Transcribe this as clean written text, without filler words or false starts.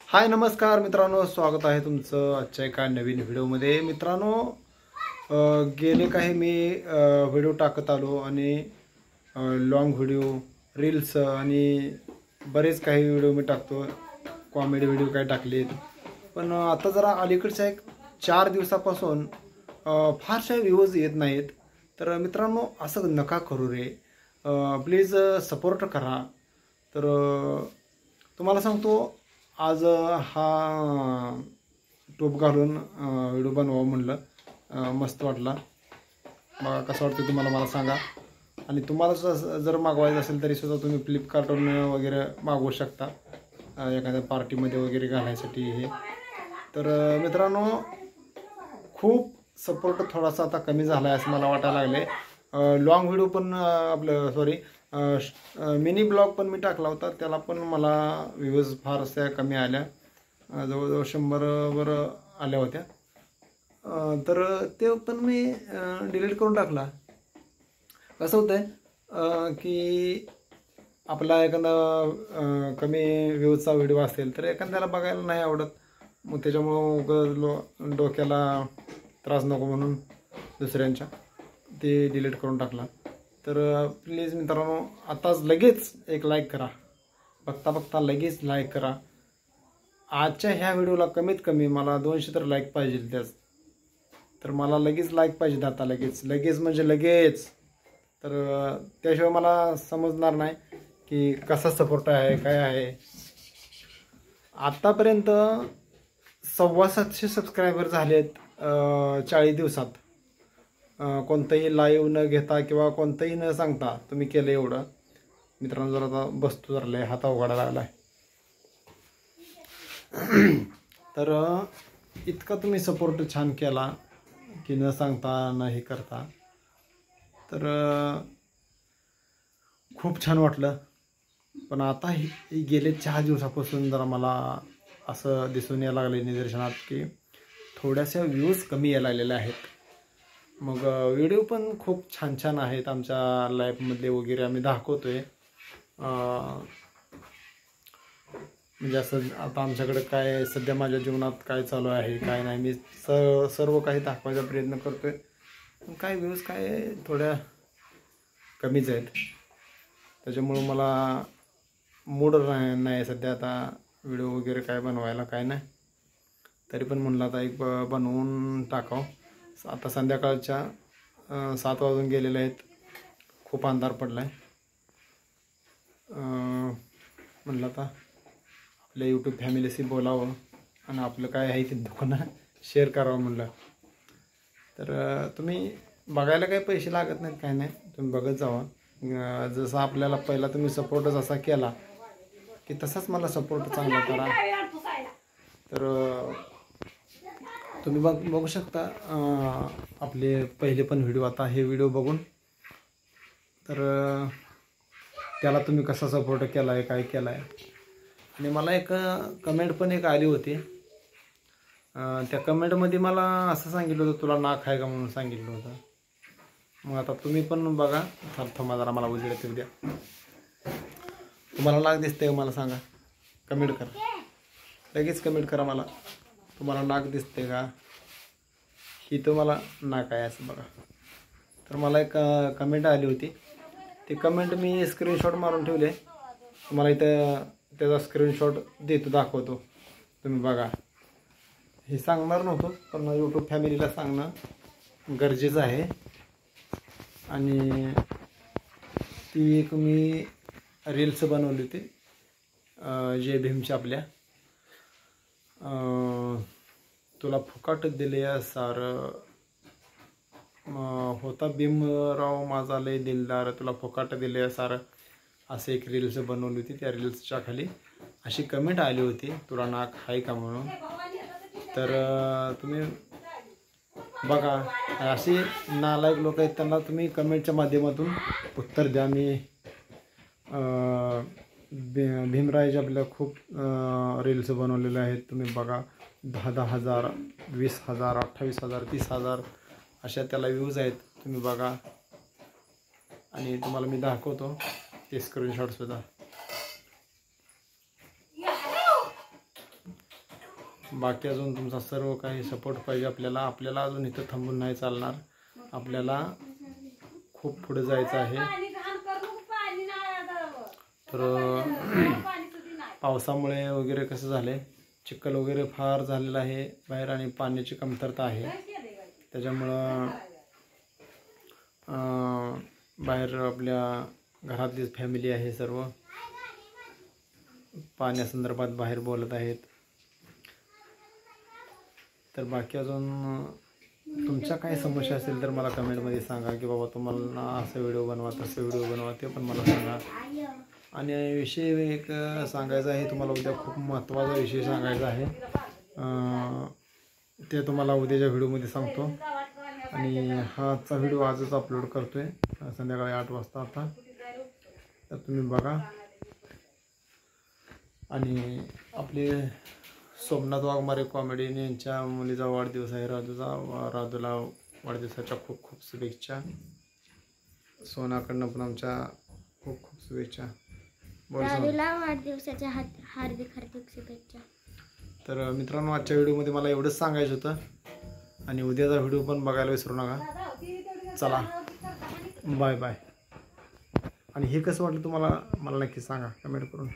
हाय नमस्कार मित्रांनो, स्वागत आहे तुमचं आजच्या एका नवीन व्हिडिओमध्ये। मित्रांनो, गेले काही मी व्हिडिओ टाकत आलो आणि लॉंग व्हिडिओ, रील्स आणि बरेच काही व्हिडिओ मी टाकतो, कॉमेडी व्हिडिओ काही टाकलेत। पण आता जरा अलीकडच्या एक 4 दिवसापासून फारशा व्ह्यूज येत नाहीत। तर मित्रांनो, असं नका करू रे, प्लीज सपोर्ट करा। तर तुम्हाला सांगतो, आज हा टोप घालून व्हिडिओ बनवावं म्हणलं, मस्त वाटला। बघा कसा वाटतं तुम्हाला, मला सांगा। आणि तुम्हाला जर मागवायचं असेल तरी सुद्धा तुम्ही फ्लिपकार्टवरून वगैरे मागवू शकता, एखाद्या पार्टीमध्ये वगैरे घालायसाठी हे। तर मित्रांनो, खूप सपोर्ट थोडासा आता कमी झाला आहे असं मला वाटायला लागले। लॉंग व्हिडिओ पण आपलं मिनी ब्लॉग पण मी टाकला होता, त्याला पण मला व्ह्यूज फारशा कमी आल्या, जवळजवळ 100वर आल्या होत्या। तर ते पण मी डिलीट करून टाकला। कसं होतंय की आपला एखादा कमी व्ह्यूजचा व्हिडिओ असेल तर एखाद्याला बघायला नाही आवडत, मग त्याच्यामुळं डोक्याला त्रास नको म्हणून दुसऱ्यांच्या ते डिलीट करून टाकला। तर प्लीज मित्रांनो, आताच लगेच एक लाईक करा, बघता बघता लगेच लाईक करा। आजच्या ह्या व्हिडिओला कमीत कमी मला 200 तर लाईक पाहिजे त्याच। तर मला लगेच लाईक पाहिजे, आता लगेच लगेच म्हणजे लगेच। तर त्याशिवाय मला समजणार नाही की कसा सपोर्ट आहे, काय आहे। आतापर्यंत 750 सबस्क्रायबर झालेत 40 दिवसात। कोणतंही लाईव्ह न घेता किंवा कोणतंही न सांगता तुम्ही केलं एवढं। मित्रांनो, जरा आता बसतो, जरा लय हात अवघडा लागलाय। तर इतका तुम्ही सपोर्ट छान केला की न सांगता न हे करता, तर खूप छान वाटलं। पण आता हे गेले 4 दिवसापासून जरा मला असं दिसून यायला लागले निदर्शनात की थोड्याशा व्ह्यूज कमी यायला लागलेल्या आहेत। मग व्हिडिओ पण खूप छान छान आहेत, आमच्या लाईफमधले वगैरे आम्ही दाखवतोय। म्हणजे असं आता आमच्याकडे काय सध्या माझ्या जीवनात काय चालू आहे, काय नाही, मी सर्व काही दाखवायचा प्रयत्न करतोय। पण काय व्ह्यूज काय थोड्या कमीच आहेत, त्याच्यामुळं मला मूड नाही सध्या आता व्हिडिओ वगैरे काय बनवायला, काय नाही। तरी पण म्हणलं आता एक बनवून टाकावं। आता संध्याकाळच्या 7 वाजून गेलेले आहेत, खूप अंधार पडला आहे। म्हणलं आता आपल्या यूट्यूब फॅमिलीशी बोलावं आणि आपलं काय आहे ते दुकानं शेअर करावं म्हणलं। तर तुम्ही बघायला काही पैसे लागत नाहीत, काय नाही, तुम्ही बघत जावा। जसं आपल्याला पहिला तुम्ही सपोर्ट जसा केला की तसाच मला सपोर्ट चांगला करा। तर तुम्ही बघू शकता आपले पहिले पण व्हिडिओ, आता हे व्हिडिओ बघून तर त्याला तुम्ही कसा सपोर्ट केला आहे, काय केला आहे। आणि मला एक कमेंट पण एक आली होती, त्या कमेंटमध्ये मला असं सांगितलं होतं, तुला नाक आहे का म्हणून सांगितलं होतं। मग आता तुम्ही पण बघा, थांबा जरा मला उजेड येऊ द्या। तुम्हाला नाक दिसतंय मला सांगा, कमेंट करा, लगेच कमेंट करा मला, तुम्हाला नाक दिसते का, ही तुम्हाला नाक आहे असं बघा। तर मला एक कमेंट आली होती, ती कमेंट मी स्क्रीनशॉट मारून ठेवले, तुम्हाला इथं त्याचा स्क्रीनशॉट देतो, दाखवतो, तुम्ही बघा। हे सांगणार नव्हतं पण यूट्यूब फॅमिलीला सांगणं गरजेचं आहे। आणि ती एक मी रील्स बनवली होती जय भीमच्या आपल्या, तुला फुकाट दिले सार, होता भीमराव माझा लय दिलदार, तुला फुकाट दिले सार, असे एक रील्स बनवली होती। त्या रील्सच्या खाली अशी कमेंट आली होती, तुला नाक आहे का म्हणून। तर तुम्ही बघा, असे नालायक लोक आहेत, त्यांना तुम्ही कमेंटच्या माध्यमातून उत्तर द्या। मी भीमरायच्या आपल्या खूप रील्स बनवलेले आहेत, तुम्ही बघा, 10,000, 20,000, 28,000, 30,000 अशा त्याला व्ह्यूज आहेत, तुम्ही बघा। आणि तुम्हाला मी दाखवतो ते स्क्रीनशॉट सुद्धा। बाकी अजून तुमचा सर्व काही सपोर्ट पाहिजे आपल्याला. आपल्याला अजून इथं थांबून नाही चालणार. आपल्याला खूप पुढे जायचं आहे. तर पावसामुळे वगैरे कसं झालंय, चिखल वगैरे फार झालेला आहे बाहेर आणि पाण्याची कमतरता आहे. त्याच्यामुळं बाहेर आपल्या घरातली फॅमिली आहे सर्व पाण्यासंदर्भात बाहेर बोलत आहेत. तर बाकी अजून तुमच्या काय समस्या असेल तर मला कमेंटमध्ये सांगा की बाबा तुम्हाला असं व्हिडिओ बनवा, तसं व्हिडिओ बनवा, ते पण मला सांगा. आणि विषय एक सांगायचा आहे तुम्हाला, उद्या खूप महत्त्वाचा विषय सांगायचा आहे. ते तुम्हाला उद्याच्या व्हिडिओमध्ये सांगतो. आणि हा आजचा व्हिडिओ आजच अपलोड करतो आहे संध्याकाळी 8 वाजता आता. तर तुम्ही बघा. आणि आपले सोमनाथ वाघमारे कॉमेडियन यांच्या मुलीचा वाढदिवस आहे. राजूला वाढदिवसाच्या खूप खूप शुभेच्छा. सोनाकडनं पण आमच्या खूप खूप शुभेच्छा. राजूला वाढदिवसाच्या हार्दिक हार्दिक शुभेच्छा. तर मित्रांनो, आजच्या व्हिडिओमध्ये मला एवढंच सांगायचं होतं. आणि उद्याचा व्हिडिओ पण बघायला विसरू नका. चला, बाय बाय. आणि हे कसं वाटलं तुम्हाला मला नक्की सांगा कमेंट करून.